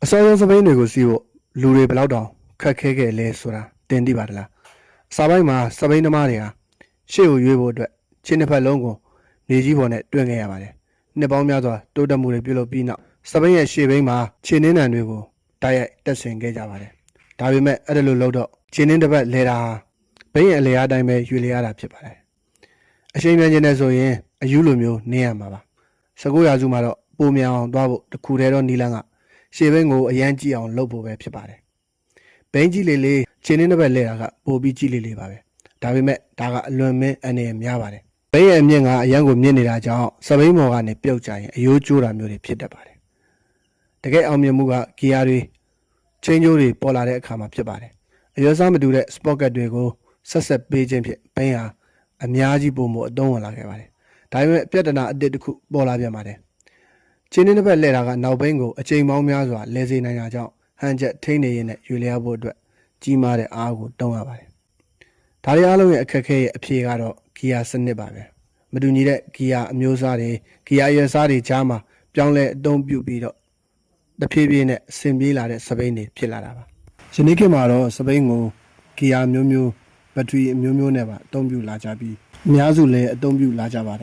အစောဆုံးစပိန်တွေကိုစီးဖို့လူတွေဘယ်လောက်တောင်ခက်ခဲခဲ့လဲဆိုတာတင်သိပါတယ်လားအစာပိုင်းမှာစပိန်သမားတွေဟာရှေ့ကိုရွေးဖို့အတွက်ခြေနှစ်ဖက်လုံးကိုမြေကြီးပေါ်နဲ့တွန်းခဲ့ရပါတယ်နှစ်ပေါင်းများစွာတိုးတက်မှုတွေပြုလုပ်ပြီးနောက်စပိန်ရဲ့ရှေ့ဘိန်းမှာခြေနှင်းတံတွေကိုတိုက်ရိုက်တက်ဆင်ခဲ့ကြပါတယ်ဒါပေမဲ့အဲ့ဒါလိုလုပ်တော့ခြေနှင်းတစ်ပတ်လဲတာဘိန်းရဲ့အလျားအတိုင်းပဲရွေလေရတာဖြစ်ပါတယ်အချိန်ပြန်ခြင်းနဲ့ဆိုရင်အယူလိုမျိုးနင်းရမှာပါ19ရာစုမှာတော့ပုံမြန်အောင်သွားဖို့တခုတည်းတော့နီလန်းကရှေ့ဘိန်းကိုအရန်ကြည့်အောင်လုပ်ဖို့ပဲဖြစ်ပါတယ်ဘိန်းကြီးလေးခြေနှင်းတစ်ပတ်လဲတာကပိုပြီးကြီးလေးပါပဲဒါပေမဲ့ဒါကအလွန်မင်းအနေနဲ့များပါတယ်ဘိန်းရဲ့အမြင့်ကအရန်ကိုမြင့်နေတာကြောင့်စပိန်မော်ကနေပြုတ်ကြရင်အယိုးကျိုးတာမျိုးတွေဖြစ်တတ်ပါတယ်တကယ်အောင်မြင်မှုကဂီယာတွေချင်းကျိုးတွေပေါ်လာတဲ့အခါမှာဖြစ်ပါတယ်အရွယ်စားမတူတဲ့စပေါ့ကတ်တွေကိုဆက်ပေးခြင်းဖြင့်ဘိန်းဟာအများကြီးပုံမအသုံးဝင်လာခဲ့ပါတယ်ဒါပေမဲ့ပြဿနာအတစ်တစ်ခုပေါ်လာပြန်ပါတယ်ချင်းနှင်းတစ်ပတ်လဲတာကနောက်ဘိန်းကိုအချိန်ပေါင်းများစွာလဲစေနိုင်တာကြောင့်ဟန်ချက်ထိန်းနေရင်းနဲ့ယူလျားဖို့အတွက်ကြီးမားတဲ့အားကိုတုံးရပါတယ်ဒါတွေအားလုံးရဲ့အခက်အခဲရဲ့အဖြေကတော့ဂီယာစနစ်ပါပဲမတူညီတဲ့ဂီယာအမျိုးအစားတွေဂီယာရွယ်စားတွေကြားမှာပြောင်းလဲအသုံးပြုပြီးတော့တဖြည်းဖြည်းနဲ့ဆင်ပြေးလာတဲ့စပိန်တွေဖြစ်လာတာပါယနေ့ခေတ်မှာတော့စပိန်ကိုဂီယာမျိုးဘက်ထရီအမျိုးနဲ့ပါအသုံးပြုလာကြပြီးအများစုလည်းအသုံးပြုလာကြပါတယ်